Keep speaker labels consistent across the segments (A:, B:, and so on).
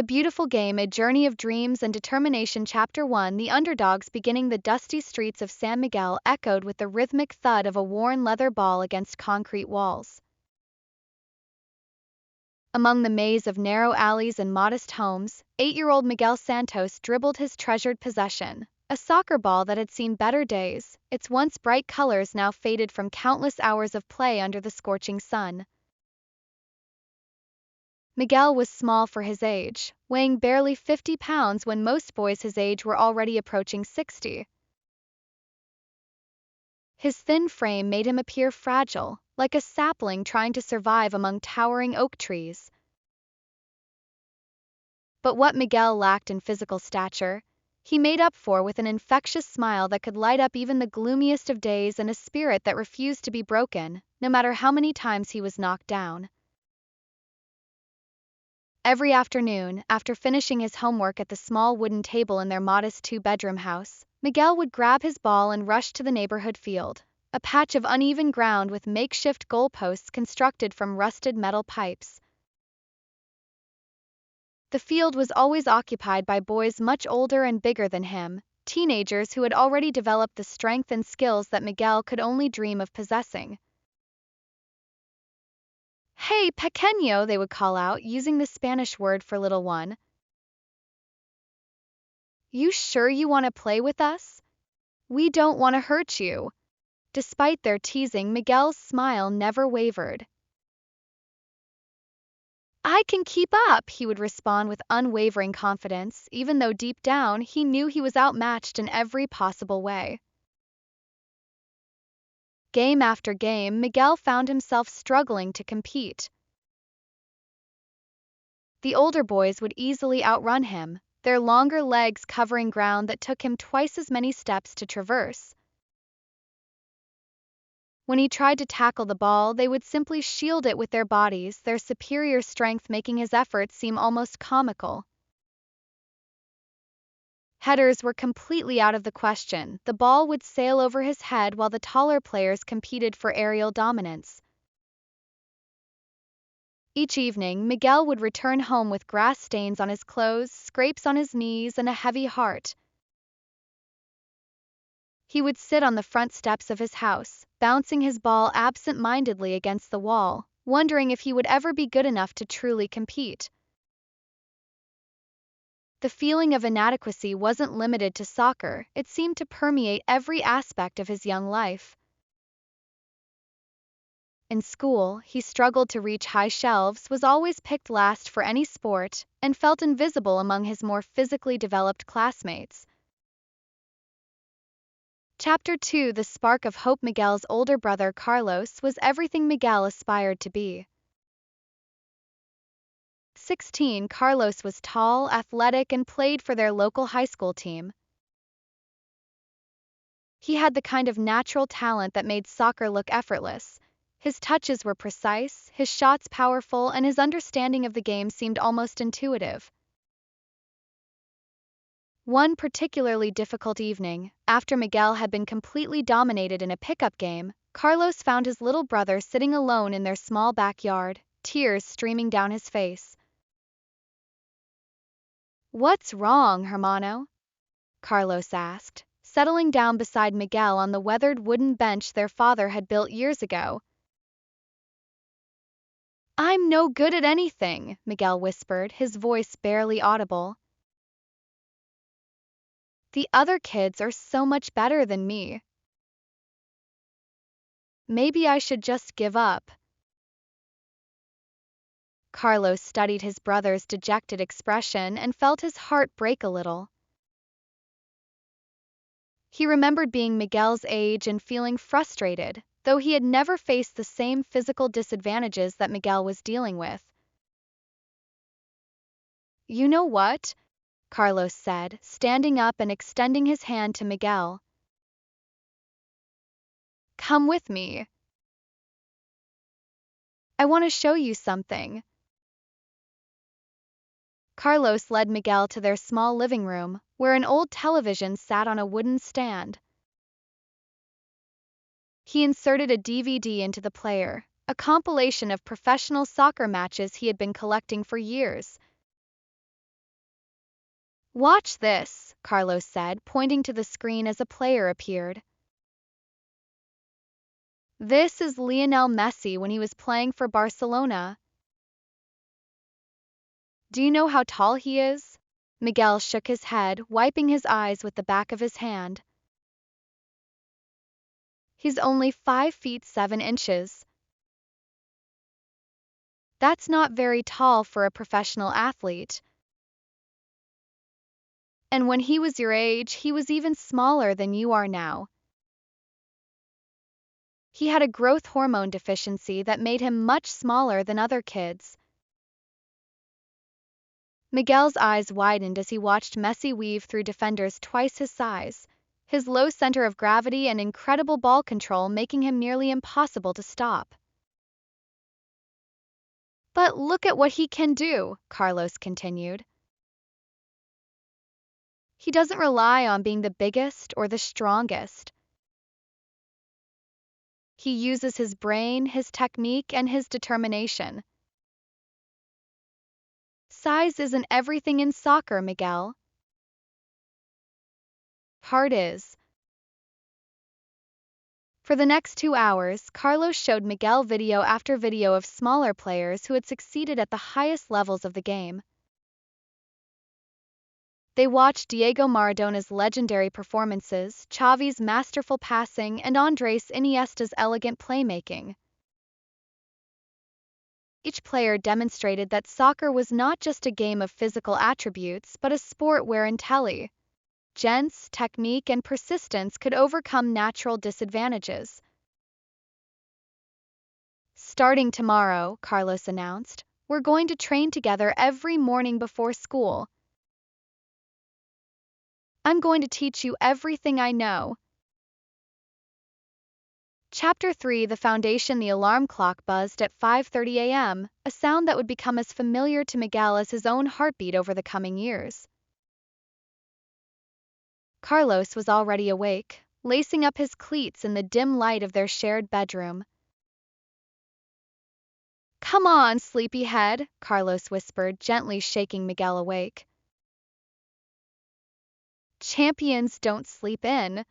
A: The Beautiful Game, A Journey of Dreams and Determination. Chapter 1. The underdogs beginning. The dusty streets of San Miguel echoed with the rhythmic thud of a worn leather ball against concrete walls. Among the maze of narrow alleys and modest homes, 8-year-old Miguel Santos dribbled his treasured possession, a soccer ball that had seen better days, its once bright colors now faded from countless hours of play under the scorching sun. Miguel was small for his age, weighing barely 50 pounds when most boys his age were already approaching 60. His thin frame made him appear fragile, like a sapling trying to survive among towering oak trees. But what Miguel lacked in physical stature, he made up for with an infectious smile that could light up even the gloomiest of days and a spirit that refused to be broken, no matter how many times he was knocked down. Every afternoon, after finishing his homework at the small wooden table in their modest 2-bedroom house, Miguel would grab his ball and rush to the neighborhood field, a patch of uneven ground with makeshift goalposts constructed from rusted metal pipes. The field was always occupied by boys much older and bigger than him, teenagers who had already developed the strength and skills that Miguel could only dream of possessing. "Hey, pequeño," they would call out, using the Spanish word for little one. "You sure you want to play with us? We don't want to hurt you." Despite their teasing, Miguel's smile never wavered. "I can keep up," he would respond with unwavering confidence, even though deep down he knew he was outmatched in every possible way. Game after game, Miguel found himself struggling to compete. The older boys would easily outrun him, their longer legs covering ground that took him twice as many steps to traverse. When he tried to tackle the ball, they would simply shield it with their bodies, their superior strength making his efforts seem almost comical. Headers were completely out of the question. The ball would sail over his head while the taller players competed for aerial dominance. Each evening, Miguel would return home with grass stains on his clothes, scrapes on his knees, and a heavy heart. He would sit on the front steps of his house, bouncing his ball absent-mindedly against the wall, wondering if he would ever be good enough to truly compete. The feeling of inadequacy wasn't limited to soccer, it seemed to permeate every aspect of his young life. In school, he struggled to reach high shelves, was always picked last for any sport, and felt invisible among his more physically developed classmates. Chapter 2. The Spark of Hope. Miguel's older brother Carlos was everything Miguel aspired to be. 16, Carlos was tall, athletic, and played for their local high school team. He had the kind of natural talent that made soccer look effortless. His touches were precise, his shots powerful, and his understanding of the game seemed almost intuitive. One particularly difficult evening, after Miguel had been completely dominated in a pickup game, Carlos found his little brother sitting alone in their small backyard, tears streaming down his face. "What's wrong, hermano?" Carlos asked, settling down beside Miguel on the weathered wooden bench their father had built years ago. "I'm no good at anything," Miguel whispered, his voice barely audible. "The other kids are so much better than me. Maybe I should just give up." Carlos studied his brother's dejected expression and felt his heart break a little. He remembered being Miguel's age and feeling frustrated, though he had never faced the same physical disadvantages that Miguel was dealing with. "You know what?" Carlos said, standing up and extending his hand to Miguel. "Come with me. I want to show you something." Carlos led Miguel to their small living room, where an old television sat on a wooden stand. He inserted a DVD into the player, a compilation of professional soccer matches he had been collecting for years. Watch this, Carlos said, pointing to the screen as a player appeared. This is Lionel Messi when he was playing for Barcelona. Do you know how tall he is? Miguel shook his head, wiping his eyes with the back of his hand. He's only 5 feet 7 inches. That's not very tall for a professional athlete. And when he was your age, he was even smaller than you are now. He had a growth hormone deficiency that made him much smaller than other kids. Miguel's eyes widened as he watched Messi weave through defenders twice his size, his low center of gravity and incredible ball control making him nearly impossible to stop. But look at what he can do, Carlos continued. He doesn't rely on being the biggest or the strongest. He uses his brain, his technique, and his determination. Size isn't everything in soccer, Miguel. Heart is. For the next 2 hours, Carlos showed Miguel video after video of smaller players who had succeeded at the highest levels of the game. They watched Diego Maradona's legendary performances, Xavi's masterful passing, and Andres Iniesta's elegant playmaking. Each player demonstrated that soccer was not just a game of physical attributes, but a sport where intelligence, technique, and persistence could overcome natural disadvantages. Starting tomorrow, Carlos announced, we're going to train together every morning before school. I'm going to teach you everything I know. Chapter 3: The Foundation. The alarm clock buzzed at 5:30 a.m., a sound that would become as familiar to Miguel as his own heartbeat over the coming years. Carlos was already awake, lacing up his cleats in the dim light of their shared bedroom. Come on, sleepyhead, Carlos whispered, gently shaking Miguel awake. Champions don't sleep in.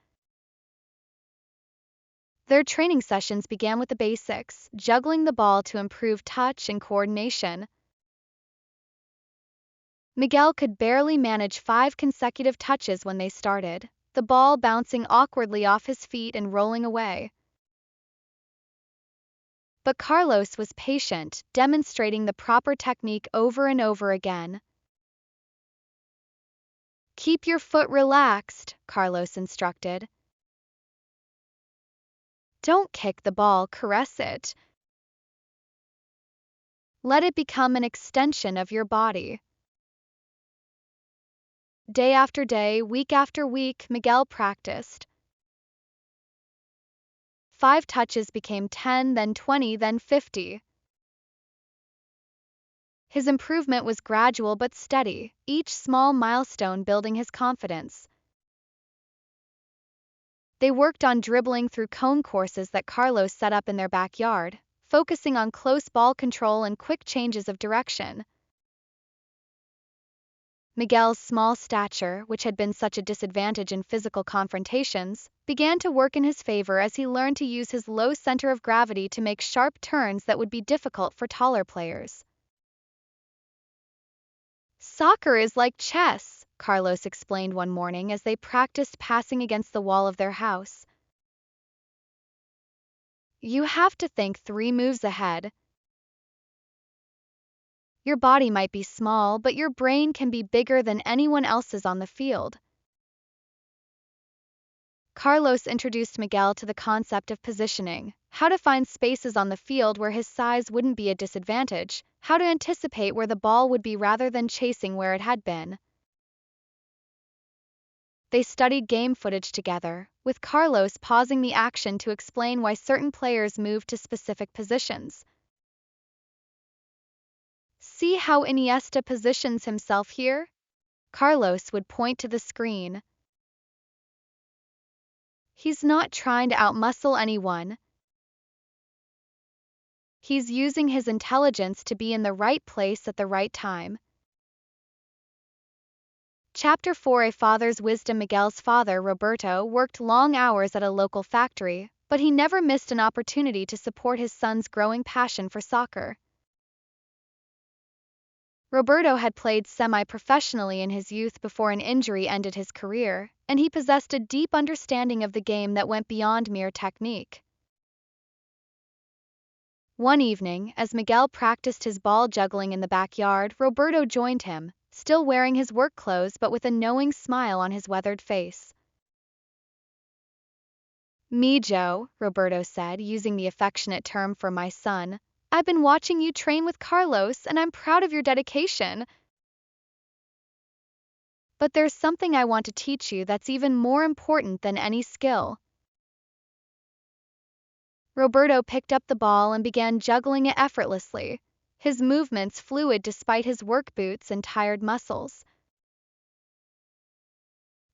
A: Their training sessions began with the basics, juggling the ball to improve touch and coordination. Miguel could barely manage 5 consecutive touches when they started, the ball bouncing awkwardly off his feet and rolling away. But Carlos was patient, demonstrating the proper technique over and over again. Keep your foot relaxed, Carlos instructed. Don't kick the ball, caress it. Let it become an extension of your body. Day after day, week after week, Miguel practiced. 5 touches became 10, then 20, then 50. His improvement was gradual but steady, each small milestone building his confidence. They worked on dribbling through cone courses that Carlos set up in their backyard, focusing on close ball control and quick changes of direction. Miguel's small stature, which had been such a disadvantage in physical confrontations, began to work in his favor as he learned to use his low center of gravity to make sharp turns that would be difficult for taller players. Soccer is like chess, Carlos explained one morning as they practiced passing against the wall of their house. You have to think 3 moves ahead. Your body might be small, but your brain can be bigger than anyone else's on the field. Carlos introduced Miguel to the concept of positioning, how to find spaces on the field where his size wouldn't be a disadvantage, how to anticipate where the ball would be rather than chasing where it had been. They studied game footage together, with Carlos pausing the action to explain why certain players moved to specific positions. See how Iniesta positions himself here? Carlos would point to the screen. He's not trying to outmuscle anyone. He's using his intelligence to be in the right place at the right time. Chapter 4: A Father's Wisdom. Miguel's father, Roberto, worked long hours at a local factory, but he never missed an opportunity to support his son's growing passion for soccer. Roberto had played semi-professionally in his youth before an injury ended his career, and he possessed a deep understanding of the game that went beyond mere technique. One evening, as Miguel practiced his ball juggling in the backyard, Roberto joined him, still wearing his work clothes but with a knowing smile on his weathered face. "Me, Joe," Roberto said, using the affectionate term for my son. "I've been watching you train with Carlos, and I'm proud of your dedication. But there's something I want to teach you that's even more important than any skill." Roberto picked up the ball and began juggling it effortlessly, his movements fluid despite his work boots and tired muscles.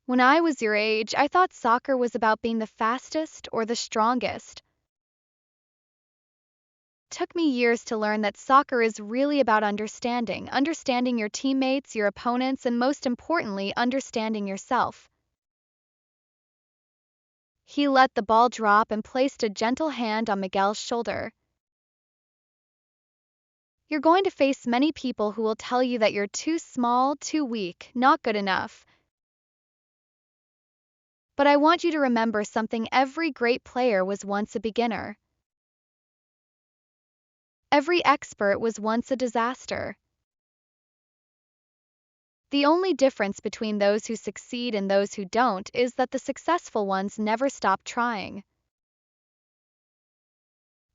A: "When I was your age, I thought soccer was about being the fastest or the strongest. Took me years to learn that soccer is really about understanding your teammates, your opponents, and most importantly, understanding yourself." He let the ball drop and placed a gentle hand on Miguel's shoulder. "You're going to face many people who will tell you that you're too small, too weak, not good enough. But I want you to remember something: every great player was once a beginner. Every expert was once a disaster. The only difference between those who succeed and those who don't is that the successful ones never stop trying."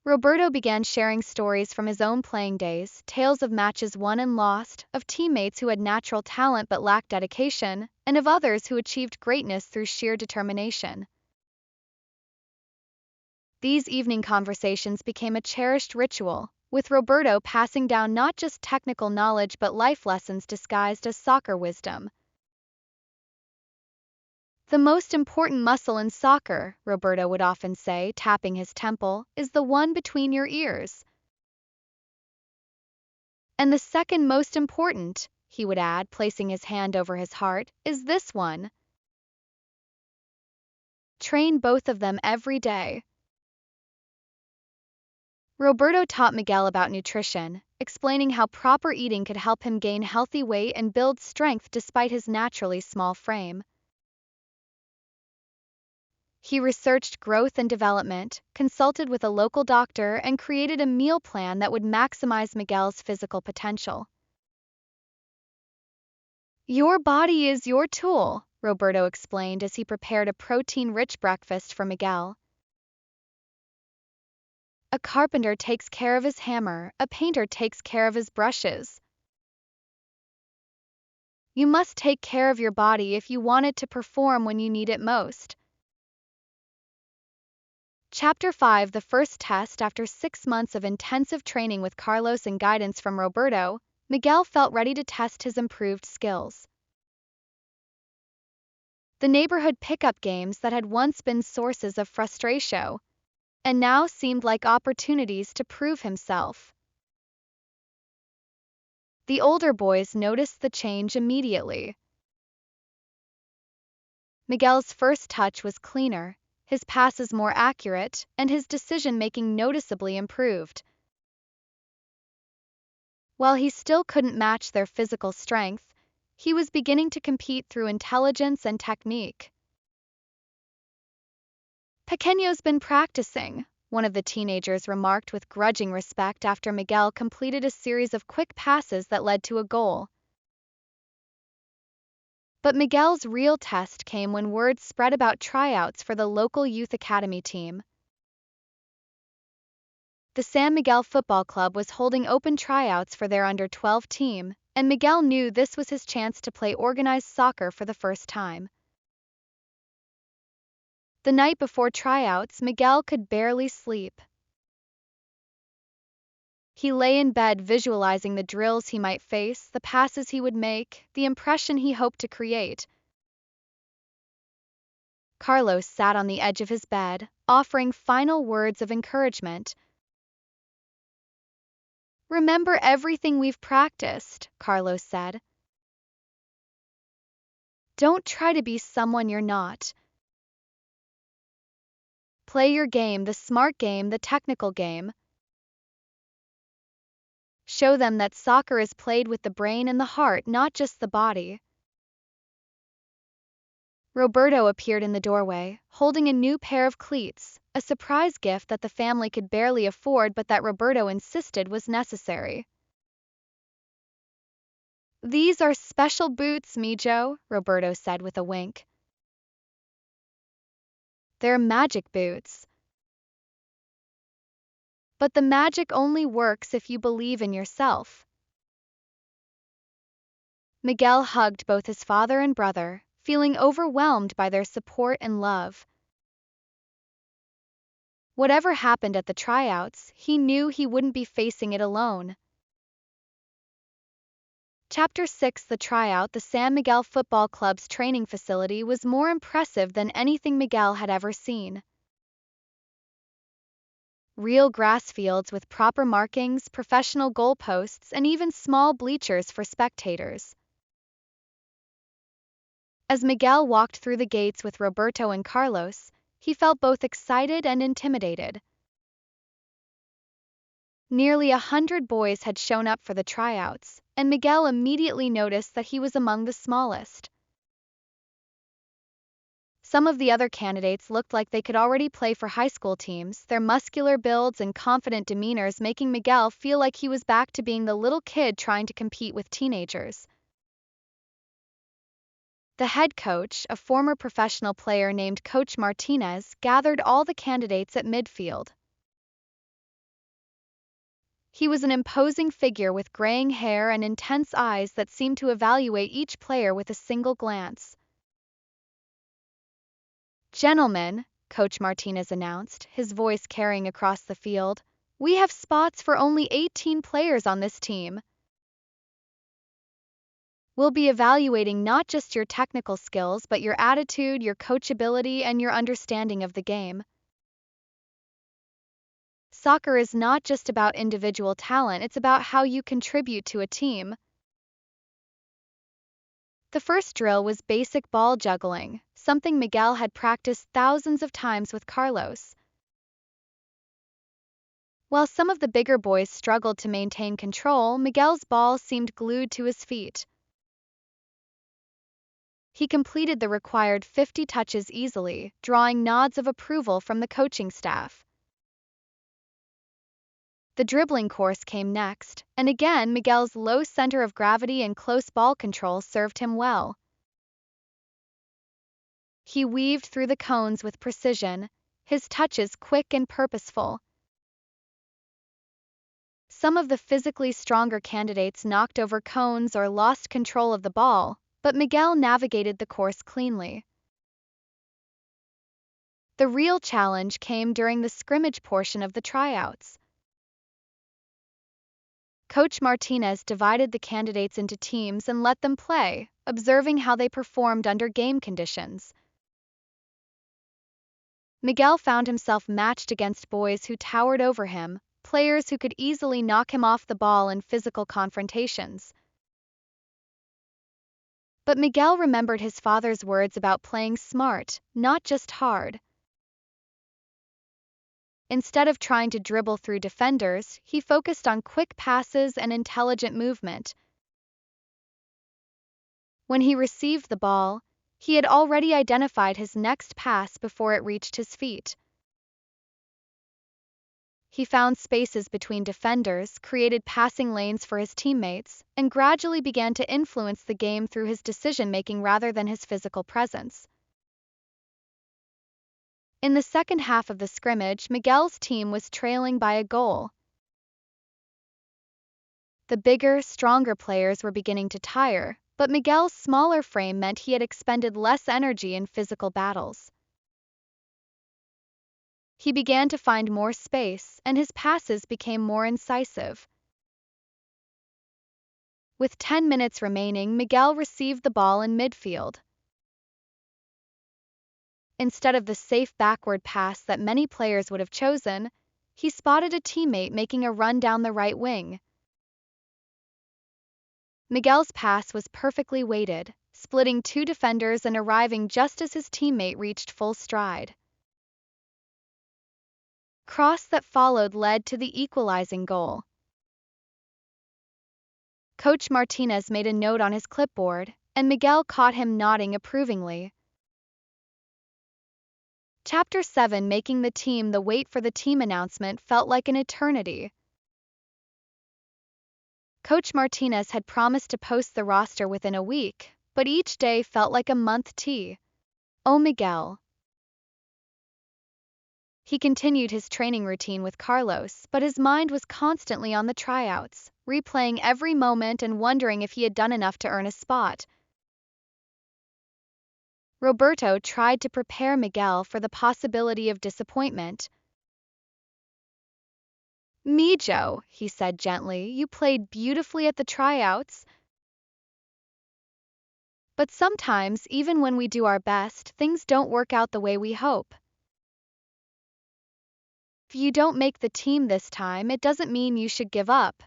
A: Roberto began sharing stories from his own playing days, tales of matches won and lost, of teammates who had natural talent but lacked dedication, and of others who achieved greatness through sheer determination. These evening conversations became a cherished ritual, with Roberto passing down not just technical knowledge but life lessons disguised as soccer wisdom. "The most important muscle in soccer," Roberto would often say, tapping his temple, "is the one between your ears. And the second most important," he would add, placing his hand over his heart, "is this one. Train both of them every day." Roberto taught Miguel about nutrition, explaining how proper eating could help him gain healthy weight and build strength despite his naturally small frame. He researched growth and development, consulted with a local doctor, and created a meal plan that would maximize Miguel's physical potential. "Your body is your tool," Roberto explained as he prepared a protein-rich breakfast for Miguel. "A carpenter takes care of his hammer, a painter takes care of his brushes. You must take care of your body if you want it to perform when you need it most." Chapter 5: The First Test. After 6 months of intensive training with Carlos and guidance from Roberto, Miguel felt ready to test his improved skills. The neighborhood pickup games that had once been sources of frustration and now seemed like opportunities to prove himself. The older boys noticed the change immediately. Miguel's first touch was cleaner, his passes more accurate, and his decision-making noticeably improved. While he still couldn't match their physical strength, he was beginning to compete through intelligence and technique. "Pequeño's been practicing," one of the teenagers remarked with grudging respect after Miguel completed a series of quick passes that led to a goal. But Miguel's real test came when word spread about tryouts for the local youth academy team. The San Miguel Football Club was holding open tryouts for their under-12 team, and Miguel knew this was his chance to play organized soccer for the first time. The night before tryouts, Miguel could barely sleep. He lay in bed visualizing the drills he might face, the passes he would make, the impression he hoped to create. Carlos sat on the edge of his bed, offering final words of encouragement. "Remember everything we've practiced," Carlos said. Don't try to be someone you're not. Play your game, the smart game, the technical game. Show them that soccer is played with the brain and the heart, not just the body. Roberto appeared in the doorway, holding a new pair of cleats, a surprise gift that the family could barely afford but that Roberto insisted was necessary. "These are special boots, Mijo," Roberto said with a wink. "They're magic boots. But the magic only works if you believe in yourself." Miguel hugged both his father and brother, feeling overwhelmed by their support and love. Whatever happened at the tryouts, he knew he wouldn't be facing it alone. Chapter 6: The tryout. The San Miguel Football Club's training facility was more impressive than anything Miguel had ever seen. Real grass fields with proper markings, professional goalposts, and even small bleachers for spectators. As Miguel walked through the gates with Roberto and Carlos, he felt both excited and intimidated. Nearly 100 boys had shown up for the tryouts, and Miguel immediately noticed that he was among the smallest. Some of the other candidates looked like they could already play for high school teams, their muscular builds and confident demeanors making Miguel feel like he was back to being the little kid trying to compete with teenagers. The head coach, a former professional player named Coach Martinez, gathered all the candidates at midfield. He was an imposing figure with graying hair and intense eyes that seemed to evaluate each player with a single glance. "Gentlemen," Coach Martinez announced, his voice carrying across the field, "we have spots for only 18 players on this team. We'll be evaluating not just your technical skills but your attitude, your coachability, and your understanding of the game. Soccer is not just about individual talent, it's about how you contribute to a team." The first drill was basic ball juggling, something Miguel had practiced thousands of times with Carlos. While some of the bigger boys struggled to maintain control, Miguel's ball seemed glued to his feet. He completed the required 50 touches easily, drawing nods of approval from the coaching staff. The dribbling course came next, and again Miguel's low center of gravity and close ball control served him well. He weaved through the cones with precision, his touches quick and purposeful. Some of the physically stronger candidates knocked over cones or lost control of the ball, but Miguel navigated the course cleanly. The real challenge came during the scrimmage portion of the tryouts. Coach Martinez divided the candidates into teams and let them play, observing how they performed under game conditions. Miguel found himself matched against boys who towered over him, players who could easily knock him off the ball in physical confrontations. But Miguel remembered his father's words about playing smart, not just hard. Instead of trying to dribble through defenders, he focused on quick passes and intelligent movement. When he received the ball, he had already identified his next pass before it reached his feet. He found spaces between defenders, created passing lanes for his teammates, and gradually began to influence the game through his decision-making rather than his physical presence. In the second half of the scrimmage, Miguel's team was trailing by a goal. The bigger, stronger players were beginning to tire, but Miguel's smaller frame meant he had expended less energy in physical battles. He began to find more space, and his passes became more incisive. With 10 minutes remaining, Miguel received the ball in midfield. Instead of the safe backward pass that many players would have chosen, he spotted a teammate making a run down the right wing. Miguel's pass was perfectly weighted, splitting two defenders and arriving just as his teammate reached full stride. Cross that followed led to the equalizing goal. Coach Martinez made a note on his clipboard, and Miguel caught him nodding approvingly. Chapter 7, Making the Team. The wait for the team announcement felt like an eternity. Coach Martinez had promised to post the roster within a week, but each day felt like a month. Oh, Miguel. He continued his training routine with Carlos, but his mind was constantly on the tryouts, replaying every moment and wondering if he had done enough to earn a spot. Roberto tried to prepare Miguel for the possibility of disappointment. "Mijo," he said gently, "you played beautifully at the tryouts. But sometimes, even when we do our best, things don't work out the way we hope. If you don't make the team this time, it doesn't mean you should give up.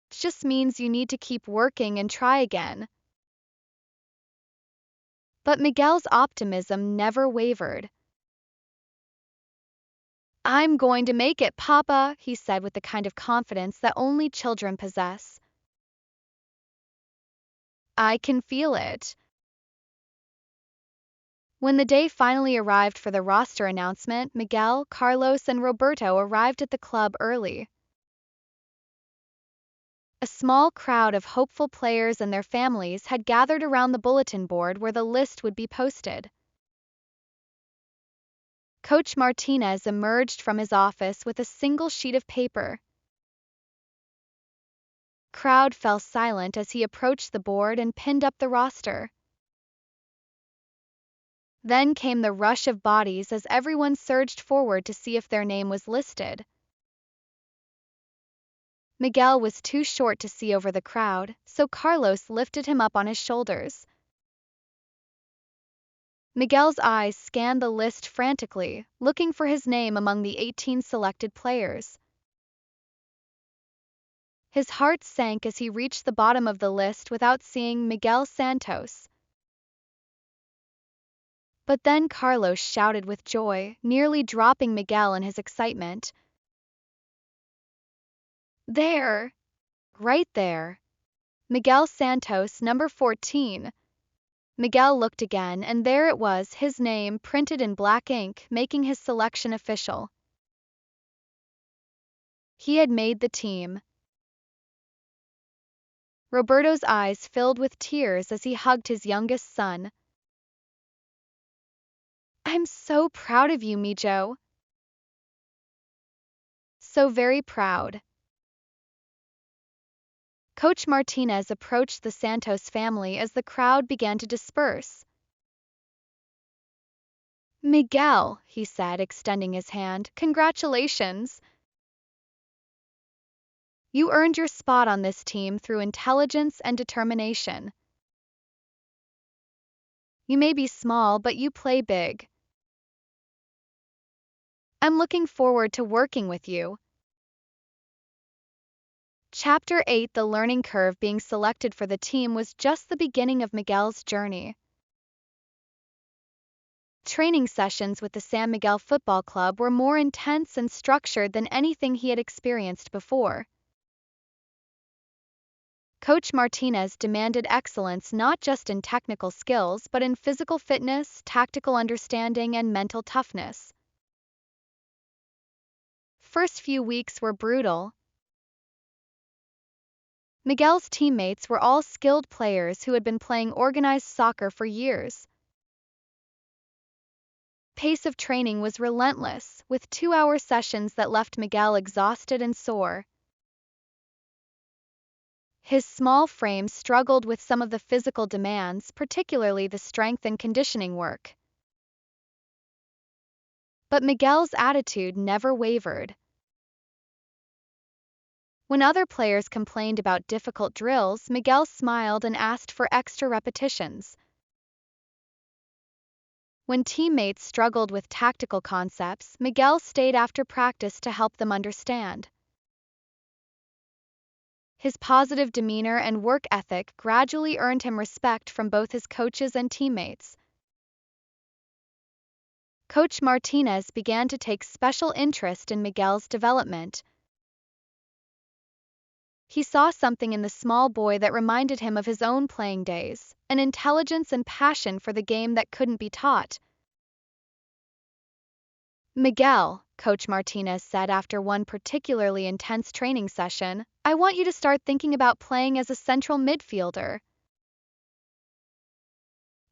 A: It just means you need to keep working and try again." But Miguel's optimism never wavered. "I'm going to make it, Papa," he said with the kind of confidence that only children possess. "I can feel it." When the day finally arrived for the roster announcement, Miguel, Carlos, and Roberto arrived at the club early. A small crowd of hopeful players and their families had gathered around the bulletin board where the list would be posted. Coach Martinez emerged from his office with a single sheet of paper. Crowd fell silent as he approached the board and pinned up the roster. Then came the rush of bodies as everyone surged forward to see if their name was listed. Miguel was too short to see over the crowd, so Carlos lifted him up on his shoulders. Miguel's eyes scanned the list frantically, looking for his name among the 18 selected players. His heart sank as he reached the bottom of the list without seeing Miguel Santos. But then Carlos shouted with joy, nearly dropping Miguel in his excitement. "There! Right there! Miguel Santos, number 14. Miguel looked again, and there it was, his name printed in black ink, making his selection official. He had made the team. Roberto's eyes filled with tears as he hugged his youngest son. "I'm so proud of you, Mijo." "So very proud." Coach Martinez approached the Santos family as the crowd began to disperse. "Miguel," he said, extending his hand, "congratulations. You earned your spot on this team through intelligence and determination. You may be small, but you play big. I'm looking forward to working with you." Chapter 8, The learning curve. Being selected for the team was just the beginning of Miguel's journey. Training sessions with the San Miguel Football Club were more intense and structured than anything he had experienced before. Coach Martinez demanded excellence not just in technical skills but in physical fitness, tactical understanding, and mental toughness. First few weeks were brutal. Miguel's teammates were all skilled players who had been playing organized soccer for years. Pace of training was relentless, with 2-hour sessions that left Miguel exhausted and sore. His small frame struggled with some of the physical demands, particularly the strength and conditioning work. But Miguel's attitude never wavered. When other players complained about difficult drills, Miguel smiled and asked for extra repetitions. When teammates struggled with tactical concepts, Miguel stayed after practice to help them understand. His positive demeanor and work ethic gradually earned him respect from both his coaches and teammates. Coach Martinez began to take special interest in Miguel's development. He saw something in the small boy that reminded him of his own playing days, an intelligence and passion for the game that couldn't be taught. "Miguel," Coach Martinez said after one particularly intense training session, "I want you to start thinking about playing as a central midfielder.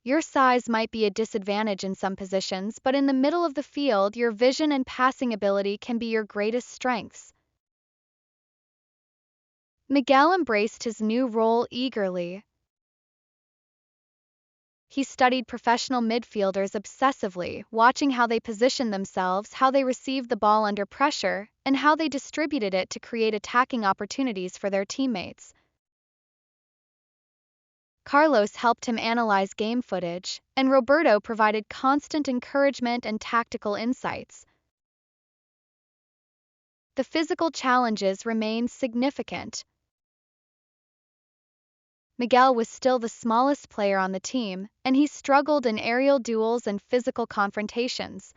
A: Your size might be a disadvantage in some positions, but in the middle of the field, your vision and passing ability can be your greatest strengths." Miguel embraced his new role eagerly. He studied professional midfielders obsessively, watching how they positioned themselves, how they received the ball under pressure, and how they distributed it to create attacking opportunities for their teammates. Carlos helped him analyze game footage, and Roberto provided constant encouragement and tactical insights. The physical challenges remained significant. Miguel was still the smallest player on the team, and he struggled in aerial duels and physical confrontations.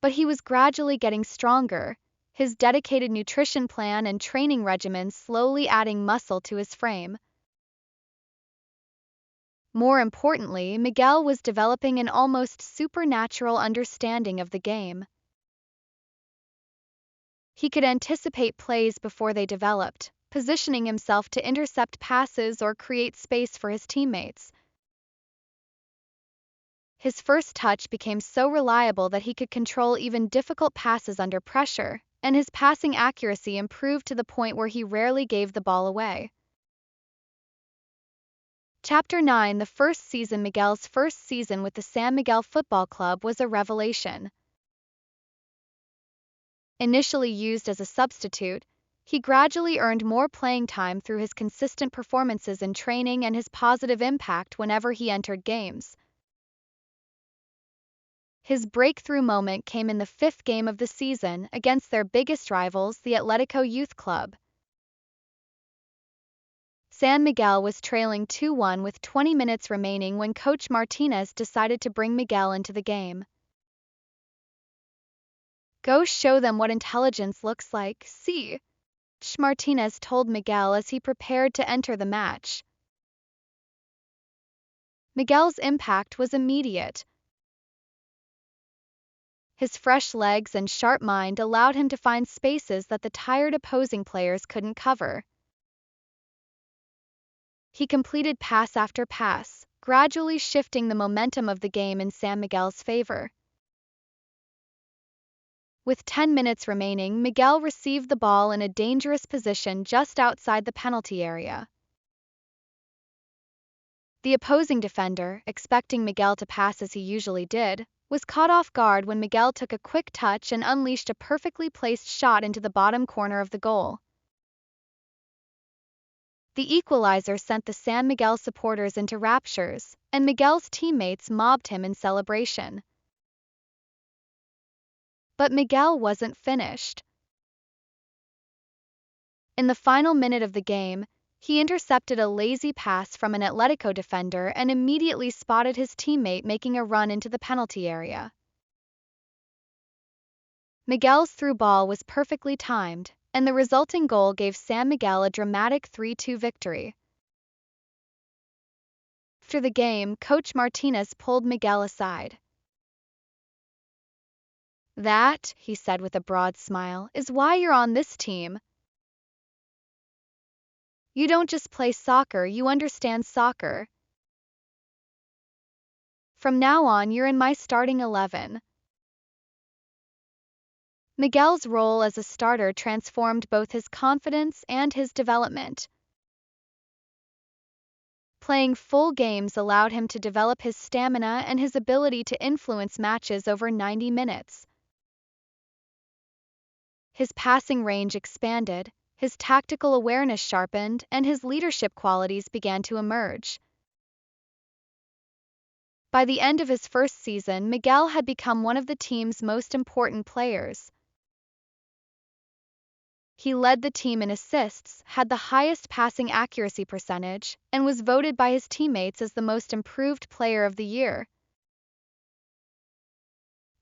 A: But he was gradually getting stronger, his dedicated nutrition plan and training regimen slowly adding muscle to his frame. More importantly, Miguel was developing an almost supernatural understanding of the game. He could anticipate plays before they developed, positioning himself to intercept passes or create space for his teammates. His first touch became so reliable that he could control even difficult passes under pressure, and his passing accuracy improved to the point where he rarely gave the ball away. Chapter 9. The first season. Miguel's first season with the San Miguel Football Club was a revelation. Initially used as a substitute, he gradually earned more playing time through his consistent performances in training and his positive impact whenever he entered games. His breakthrough moment came in the fifth game of the season against their biggest rivals, the Atletico Youth Club. San Miguel was trailing 2-1 with 20 minutes remaining when Coach Martinez decided to bring Miguel into the game. "Go show them what intelligence looks like, see," Coach Martinez told Miguel as he prepared to enter the match. Miguel's impact was immediate. His fresh legs and sharp mind allowed him to find spaces that the tired opposing players couldn't cover. He completed pass after pass, gradually shifting the momentum of the game in San Miguel's favor. With 10 minutes remaining, Miguel received the ball in a dangerous position just outside the penalty area. The opposing defender, expecting Miguel to pass as he usually did, was caught off guard when Miguel took a quick touch and unleashed a perfectly placed shot into the bottom corner of the goal. The equalizer sent the San Miguel supporters into raptures, and Miguel's teammates mobbed him in celebration. But Miguel wasn't finished. In the final minute of the game, he intercepted a lazy pass from an Atletico defender and immediately spotted his teammate making a run into the penalty area. Miguel's through ball was perfectly timed, and the resulting goal gave San Miguel a dramatic 3-2 victory. After the game, Coach Martinez pulled Miguel aside. "That," he said with a broad smile, "is why you're on this team. You don't just play soccer, you understand soccer. From now on, you're in my starting 11. Miguel's role as a starter transformed both his confidence and his development. Playing full games allowed him to develop his stamina and his ability to influence matches over 90 minutes. His passing range expanded, his tactical awareness sharpened, and his leadership qualities began to emerge. By the end of his first season, Miguel had become one of the team's most important players. He led the team in assists, had the highest passing accuracy percentage, and was voted by his teammates as the most improved player of the year.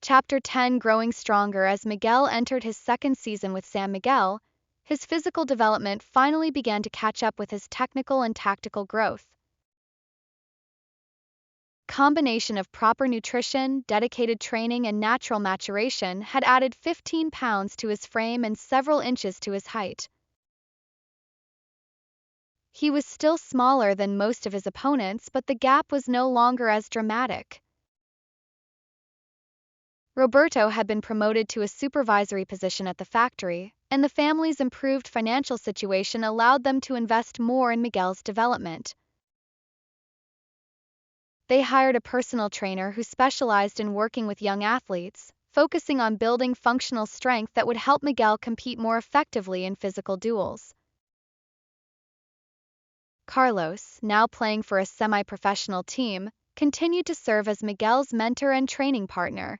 A: Chapter 10: Growing Stronger. As Miguel entered his second season with San Miguel, his physical development finally began to catch up with his technical and tactical growth. Combination of proper nutrition, dedicated training, and natural maturation had added 15 pounds to his frame and several inches to his height. He was still smaller than most of his opponents, but the gap was no longer as dramatic. Roberto had been promoted to a supervisory position at the factory, and the family's improved financial situation allowed them to invest more in Miguel's development. They hired a personal trainer who specialized in working with young athletes, focusing on building functional strength that would help Miguel compete more effectively in physical duels. Carlos, now playing for a semi-professional team, continued to serve as Miguel's mentor and training partner.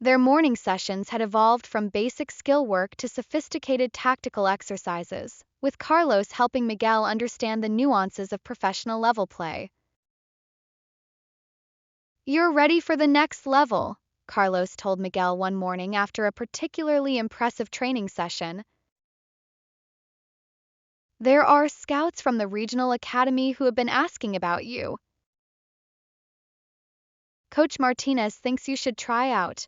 A: Their morning sessions had evolved from basic skill work to sophisticated tactical exercises, with Carlos helping Miguel understand the nuances of professional level play. "You're ready for the next level," Carlos told Miguel one morning after a particularly impressive training session. "There are scouts from the regional academy who have been asking about you. Coach Martinez thinks you should try out."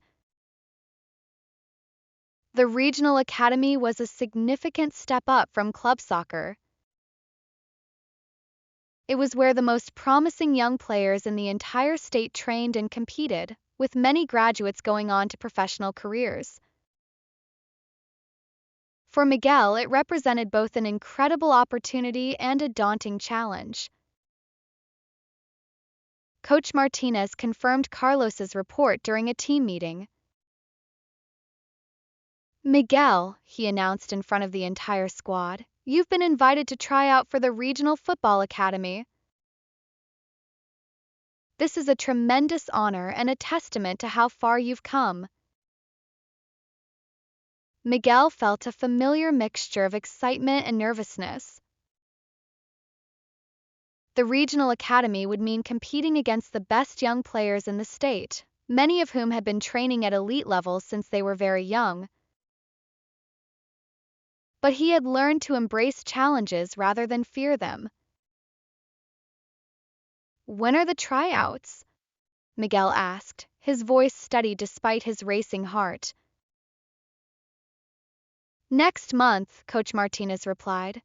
A: The regional academy was a significant step up from club soccer. It was where the most promising young players in the entire state trained and competed, with many graduates going on to professional careers. For Miguel, it represented both an incredible opportunity and a daunting challenge. Coach Martinez confirmed Carlos's report during a team meeting. "Miguel," he announced in front of the entire squad, "you've been invited to try out for the Regional Football Academy. This is a tremendous honor and a testament to how far you've come." Miguel felt a familiar mixture of excitement and nervousness. The Regional Academy would mean competing against the best young players in the state, many of whom had been training at elite levels since they were very young. But he had learned to embrace challenges rather than fear them. "When are the tryouts?" Miguel asked, his voice steady despite his racing heart. "Next month," Coach Martinez replied.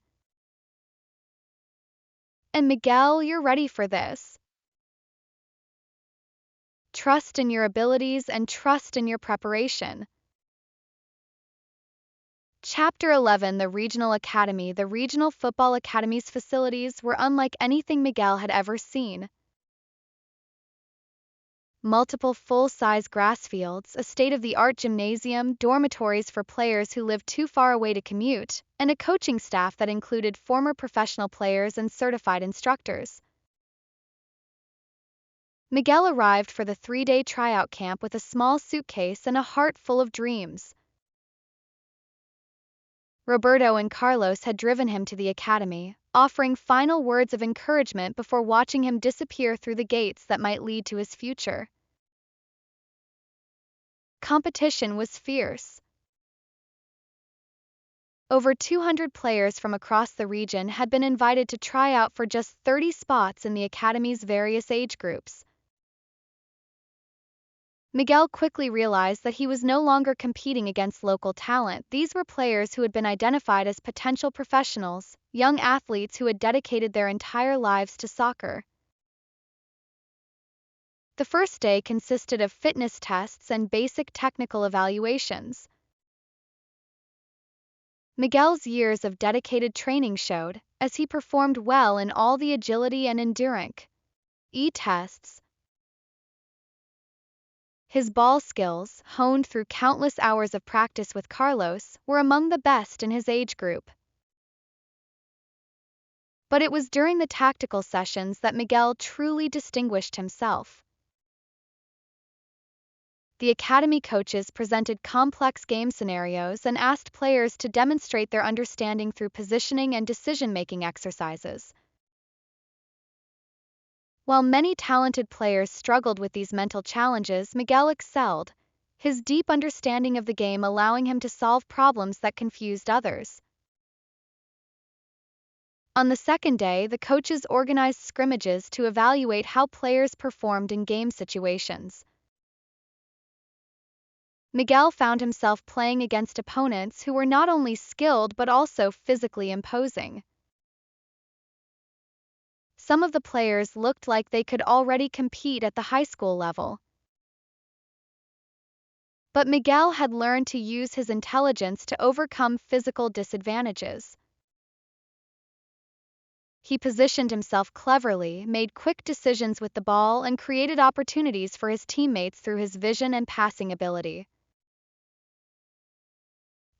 A: "And Miguel, you're ready for this. Trust in your abilities and trust in your preparation." Chapter 11: The Regional Academy. The Regional Football Academy's facilities were unlike anything Miguel had ever seen. Multiple full-size grass fields, a state-of-the-art gymnasium, dormitories for players who lived too far away to commute, and a coaching staff that included former professional players and certified instructors. Miguel arrived for the 3-day tryout camp with a small suitcase and a heart full of dreams. Roberto and Carlos had driven him to the academy, offering final words of encouragement before watching him disappear through the gates that might lead to his future. Competition was fierce. Over 200 players from across the region had been invited to try out for just 30 spots in the academy's various age groups. Miguel quickly realized that he was no longer competing against local talent. These were players who had been identified as potential professionals, young athletes who had dedicated their entire lives to soccer. The first day consisted of fitness tests and basic technical evaluations. Miguel's years of dedicated training showed, as he performed well in all the agility and endurance tests. His ball skills, honed through countless hours of practice with Carlos, were among the best in his age group. But it was during the tactical sessions that Miguel truly distinguished himself. The academy coaches presented complex game scenarios and asked players to demonstrate their understanding through positioning and decision-making exercises. While many talented players struggled with these mental challenges, Miguel excelled, his deep understanding of the game allowing him to solve problems that confused others. On the second day, the coaches organized scrimmages to evaluate how players performed in game situations. Miguel found himself playing against opponents who were not only skilled but also physically imposing. Some of the players looked like they could already compete at the high school level. But Miguel had learned to use his intelligence to overcome physical disadvantages. He positioned himself cleverly, made quick decisions with the ball, and created opportunities for his teammates through his vision and passing ability.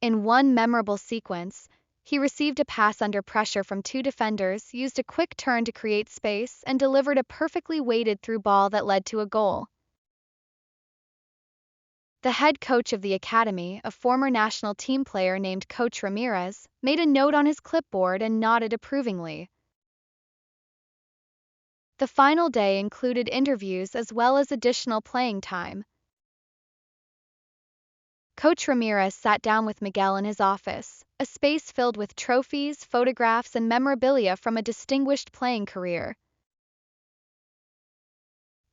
A: In one memorable sequence, he received a pass under pressure from two defenders, used a quick turn to create space, and delivered a perfectly weighted through ball that led to a goal. The head coach of the academy, a former national team player named Coach Ramirez, made a note on his clipboard and nodded approvingly. The final day included interviews as well as additional playing time. Coach Ramirez sat down with Miguel in his office, a space filled with trophies, photographs, and memorabilia from a distinguished playing career.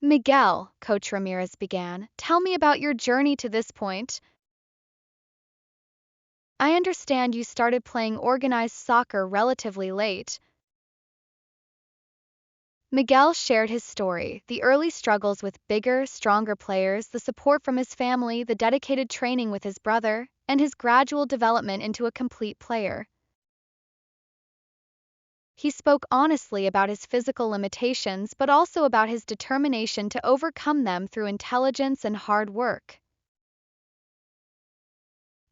A: "Miguel," Coach Ramirez began, "tell me about your journey to this point. I understand you started playing organized soccer relatively late." Miguel shared his story, the early struggles with bigger, stronger players, the support from his family, the dedicated training with his brother, and his gradual development into a complete player. He spoke honestly about his physical limitations but also about his determination to overcome them through intelligence and hard work.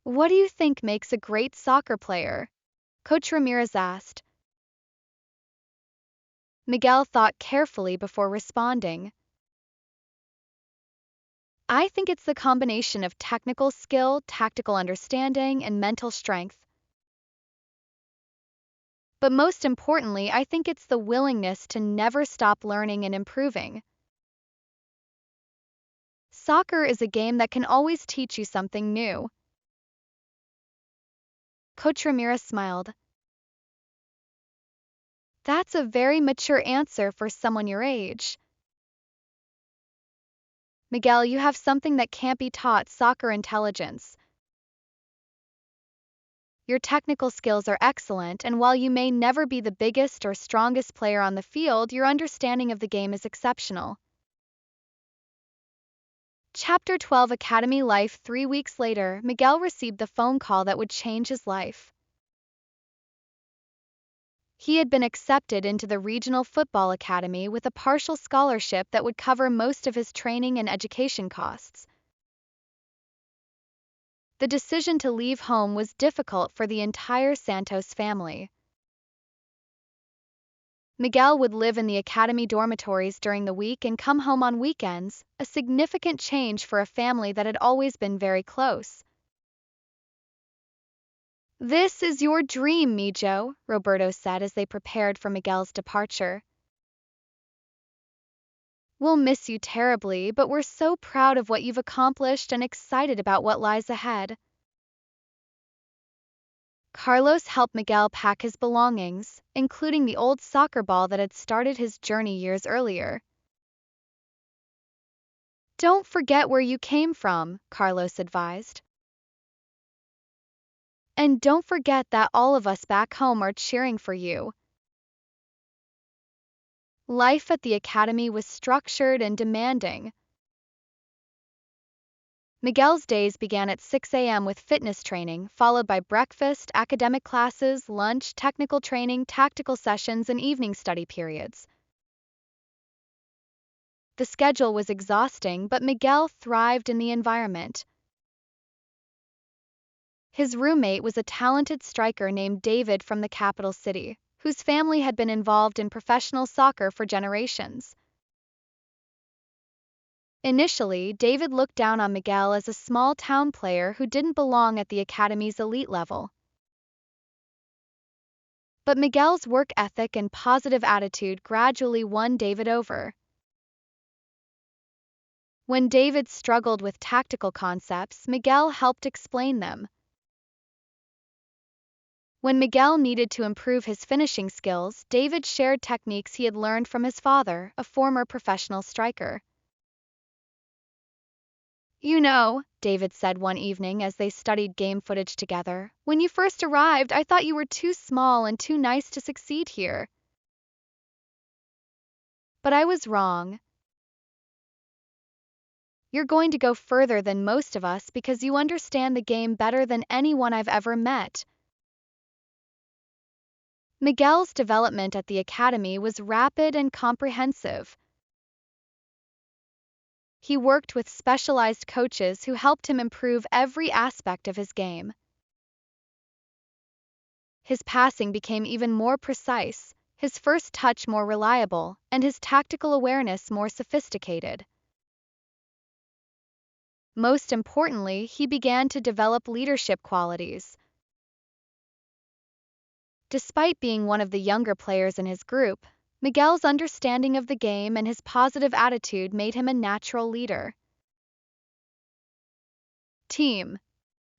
A: "What do you think makes a great soccer player?" Coach Ramirez asked. Miguel thought carefully before responding. "I think it's the combination of technical skill, tactical understanding, and mental strength. But most importantly, I think it's the willingness to never stop learning and improving. Soccer is a game that can always teach you something new." Coach Ramirez smiled. "That's a very mature answer for someone your age. Miguel, you have something that can't be taught: soccer intelligence. Your technical skills are excellent, and while you may never be the biggest or strongest player on the field, your understanding of the game is exceptional." Chapter 12 Academy Life. 3 weeks later, Miguel received the phone call that would change his life. He had been accepted into the regional football academy with a partial scholarship that would cover most of his training and education costs. The decision to leave home was difficult for the entire Santos family. Miguel would live in the academy dormitories during the week and come home on weekends, a significant change for a family that had always been very close. "This is your dream, Mijo," Roberto said as they prepared for Miguel's departure. "We'll miss you terribly, but we're so proud of what you've accomplished and excited about what lies ahead." Carlos helped Miguel pack his belongings, including the old soccer ball that had started his journey years earlier. "Don't forget where you came from," Carlos advised. "And don't forget that all of us back home are cheering for you." Life at the academy was structured and demanding. Miguel's days began at 6 a.m. with fitness training, followed by breakfast, academic classes, lunch, technical training, tactical sessions, and evening study periods. The schedule was exhausting, but Miguel thrived in the environment. His roommate was a talented striker named David from the capital city, whose family had been involved in professional soccer for generations. Initially, David looked down on Miguel as a small town player who didn't belong at the academy's elite level. But Miguel's work ethic and positive attitude gradually won David over. When David struggled with tactical concepts, Miguel helped explain them. When Miguel needed to improve his finishing skills, David shared techniques he had learned from his father, a former professional striker. "You know," David said one evening as they studied game footage together, "when you first arrived, I thought you were too small and too nice to succeed here. But I was wrong. You're going to go further than most of us because you understand the game better than anyone I've ever met." Miguel's development at the academy was rapid and comprehensive. He worked with specialized coaches who helped him improve every aspect of his game. His passing became even more precise, his first touch more reliable, and his tactical awareness more sophisticated. Most importantly, he began to develop leadership qualities. Despite being one of the younger players in his group, Miguel's understanding of the game and his positive attitude made him a natural leader. Team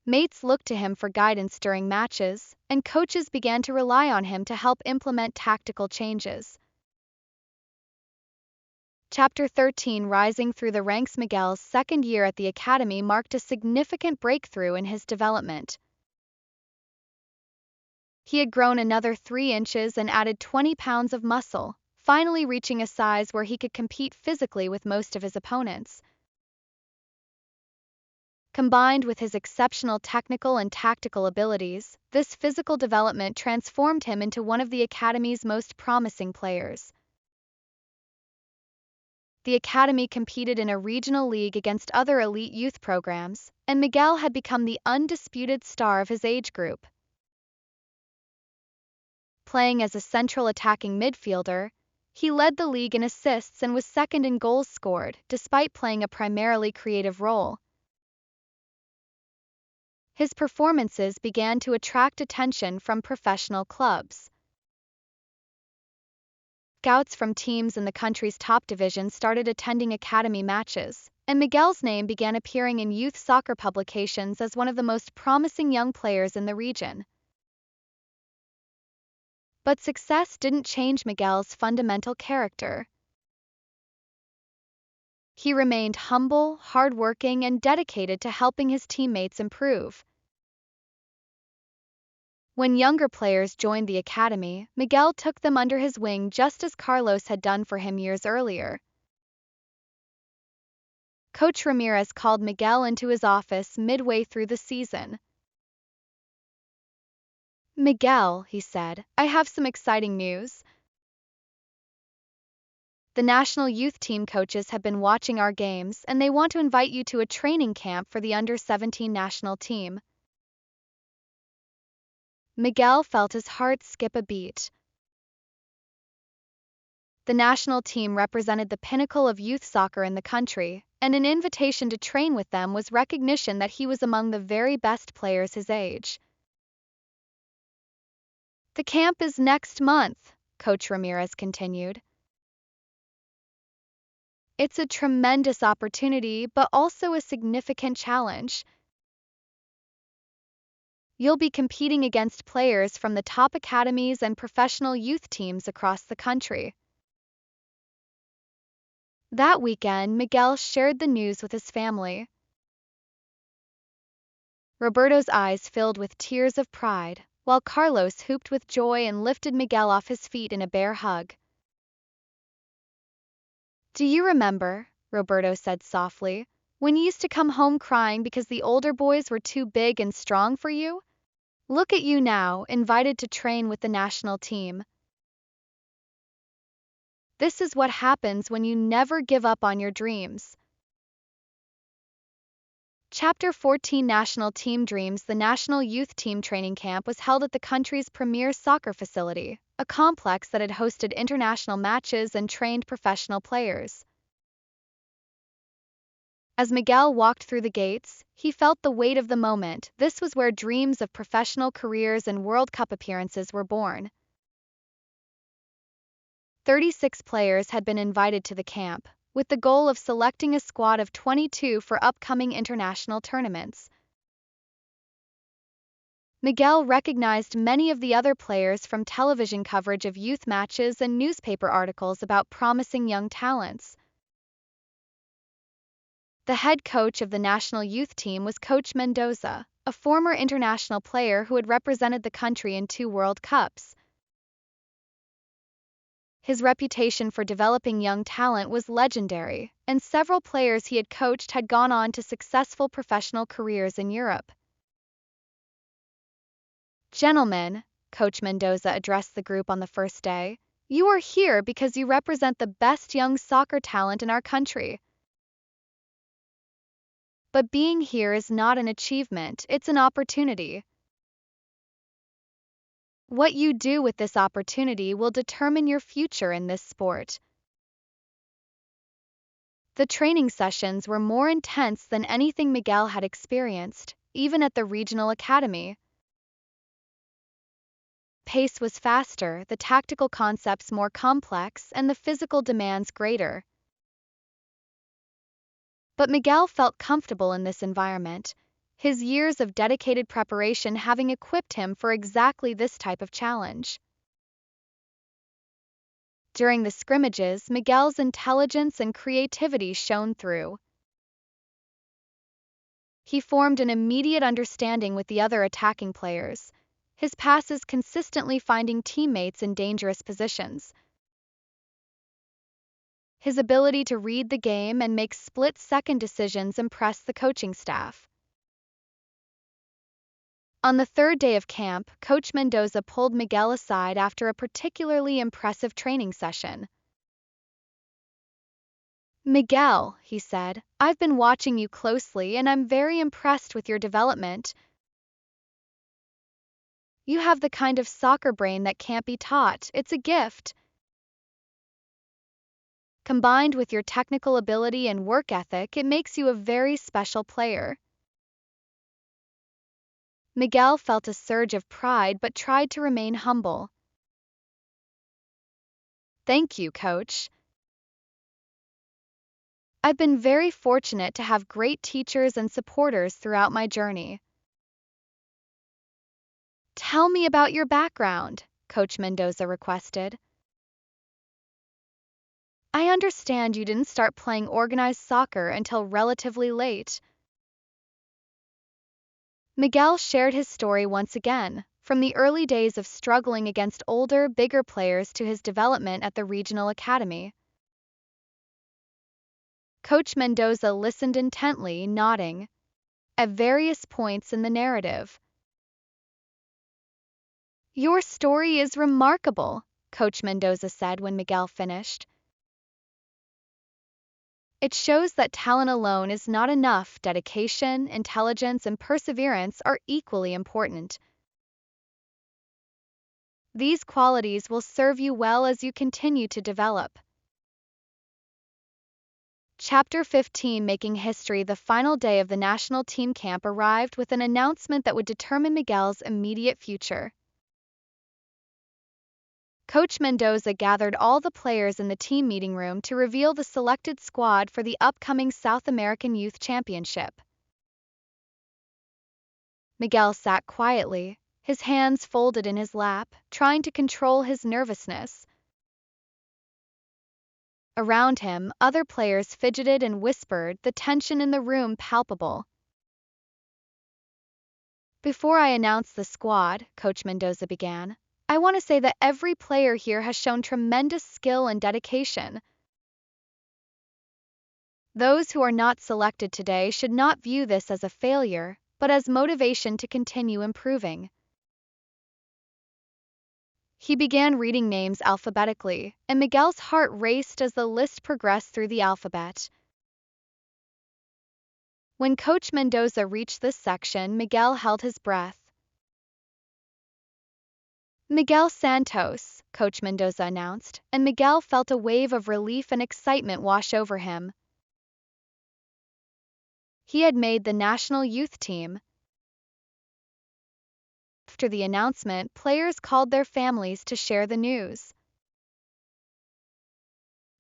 A: mates looked to him for guidance during matches, and coaches began to rely on him to help implement tactical changes. Chapter 13, Rising Through the Ranks. Miguel's second year at the academy marked a significant breakthrough in his development. He had grown another 3 inches and added 20 pounds of muscle, finally reaching a size where he could compete physically with most of his opponents. Combined with his exceptional technical and tactical abilities, this physical development transformed him into one of the academy's most promising players. The academy competed in a regional league against other elite youth programs, and Miguel had become the undisputed star of his age group. Playing as a central attacking midfielder, he led the league in assists and was second in goals scored, despite playing a primarily creative role. His performances began to attract attention from professional clubs. Scouts from teams in the country's top division started attending academy matches, and Miguel's name began appearing in youth soccer publications as one of the most promising young players in the region. But success didn't change Miguel's fundamental character. He remained humble, hardworking, and dedicated to helping his teammates improve. When younger players joined the academy, Miguel took them under his wing just as Carlos had done for him years earlier. Coach Ramirez called Miguel into his office midway through the season. "Miguel," he said, "I have some exciting news. The national youth team coaches have been watching our games and they want to invite you to a training camp for the under-17 national team." Miguel felt his heart skip a beat. The national team represented the pinnacle of youth soccer in the country, and an invitation to train with them was recognition that he was among the very best players his age. "The camp is next month," Coach Ramirez continued. "It's a tremendous opportunity, but also a significant challenge. You'll be competing against players from the top academies and professional youth teams across the country." That weekend, Miguel shared the news with his family. Roberto's eyes filled with tears of pride, while Carlos whooped with joy and lifted Miguel off his feet in a bear hug. "Do you remember," Roberto said softly, "when you used to come home crying because the older boys were too big and strong for you? Look at you now, invited to train with the national team. This is what happens when you never give up on your dreams." Chapter 14, National Team Dreams. The National Youth Team Training Camp was held at the country's premier soccer facility, a complex that had hosted international matches and trained professional players. As Miguel walked through the gates, he felt the weight of the moment. This was where dreams of professional careers and World Cup appearances were born. 36 players had been invited to the camp, with the goal of selecting a squad of 22 for upcoming international tournaments. Miguel recognized many of the other players from television coverage of youth matches and newspaper articles about promising young talents. The head coach of the national youth team was Coach Mendoza, a former international player who had represented the country in 2 World Cups. His reputation for developing young talent was legendary, and several players he had coached had gone on to successful professional careers in Europe. "Gentlemen," Coach Mendoza addressed the group on the first day, "you are here because you represent the best young soccer talent in our country. But being here is not an achievement, it's an opportunity. What you do with this opportunity will determine your future in this sport." The training sessions were more intense than anything Miguel had experienced, even at the regional academy. Pace was faster, the tactical concepts more complex, and the physical demands greater. But Miguel felt comfortable in this environment, his years of dedicated preparation having equipped him for exactly this type of challenge. During the scrimmages, Miguel's intelligence and creativity shone through. He formed an immediate understanding with the other attacking players, his passes consistently finding teammates in dangerous positions. His ability to read the game and make split-second decisions impressed the coaching staff. On the 3rd day of camp, Coach Mendoza pulled Miguel aside after a particularly impressive training session. "Miguel," he said, "I've been watching you closely and I'm very impressed with your development. You have the kind of soccer brain that can't be taught, it's a gift. Combined with your technical ability and work ethic, it makes you a very special player." Miguel felt a surge of pride but tried to remain humble. "Thank you, Coach. I've been very fortunate to have great teachers and supporters throughout my journey." "Tell me about your background," Coach Mendoza requested. "I understand you didn't start playing organized soccer until relatively late." Miguel shared his story once again, from the early days of struggling against older, bigger players to his development at the regional academy. Coach Mendoza listened intently, nodding. At various points in the narrative, "Your story is remarkable," Coach Mendoza said when Miguel finished. "It shows that talent alone is not enough. Dedication, intelligence, and perseverance are equally important. These qualities will serve you well as you continue to develop." Chapter 15, Making History. The final day of the national team camp arrived with an announcement that would determine Miguel's immediate future. Coach Mendoza gathered all the players in the team meeting room to reveal the selected squad for the upcoming South American Youth Championship. Miguel sat quietly, his hands folded in his lap, trying to control his nervousness. Around him, other players fidgeted and whispered, the tension in the room palpable. "Before I announce the squad," Coach Mendoza began, "I want to say that every player here has shown tremendous skill and dedication. Those who are not selected today should not view this as a failure, but as motivation to continue improving." He began reading names alphabetically, and Miguel's heart raced as the list progressed through the alphabet. When Coach Mendoza reached this section, Miguel held his breath. "Miguel Santos," Coach Mendoza announced, and Miguel felt a wave of relief and excitement wash over him. He had made the national youth team. After the announcement, players called their families to share the news.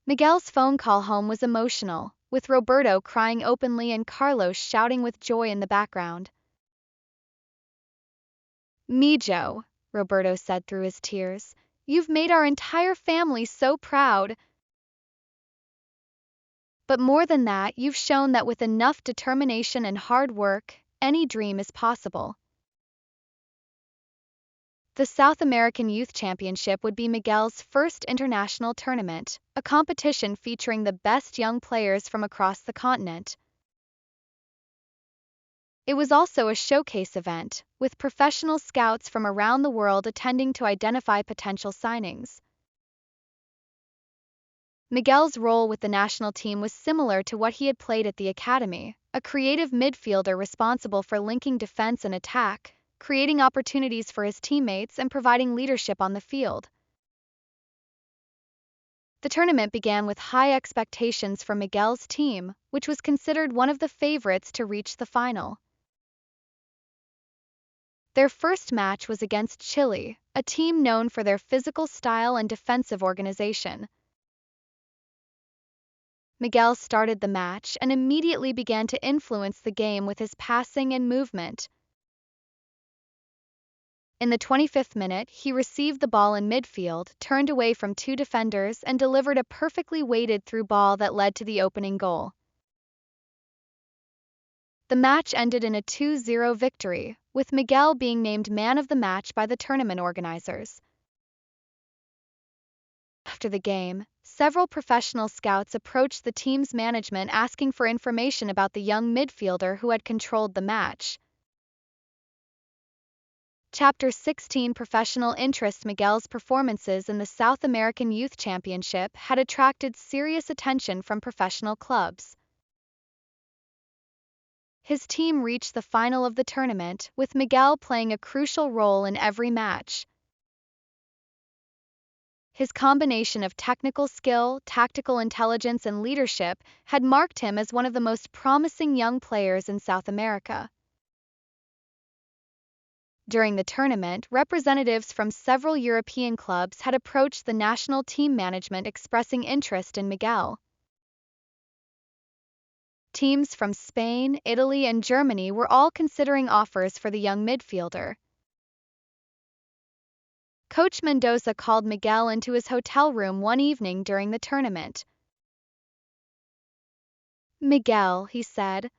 A: Miguel's phone call home was emotional, with Roberto crying openly and Carlos shouting with joy in the background. "Mijo," Roberto said through his tears, "you've made our entire family so proud. But more than that, you've shown that with enough determination and hard work, any dream is possible." The South American Youth Championship would be Miguel's first international tournament, a competition featuring the best young players from across the continent. It was also a showcase event, with professional scouts from around the world attending to identify potential signings. Miguel's role with the national team was similar to what he had played at the academy, a creative midfielder responsible for linking defense and attack, creating opportunities for his teammates and providing leadership on the field. The tournament began with high expectations for Miguel's team, which was considered one of the favorites to reach the final. Their first match was against Chile, a team known for their physical style and defensive organization. Miguel started the match and immediately began to influence the game with his passing and movement. In the 25th minute, he received the ball in midfield, turned away from two defenders, and delivered a perfectly weighted through ball that led to the opening goal. The match ended in a 2-0 victory, with Miguel being named man of the match by the tournament organizers. After the game, several professional scouts approached the team's management asking for information about the young midfielder who had controlled the match. Chapter 16 Professional interest. Miguel's performances in the South American Youth Championship had attracted serious attention from professional clubs. His team reached the final of the tournament, with Miguel playing a crucial role in every match. His combination of technical skill, tactical intelligence, and leadership had marked him as one of the most promising young players in South America. During the tournament, representatives from several European clubs had approached the national team management expressing interest in Miguel. Teams from Spain, Italy, and Germany were all considering offers for the young midfielder. Coach Mendoza called Miguel into his hotel room one evening during the tournament. "Miguel," he said,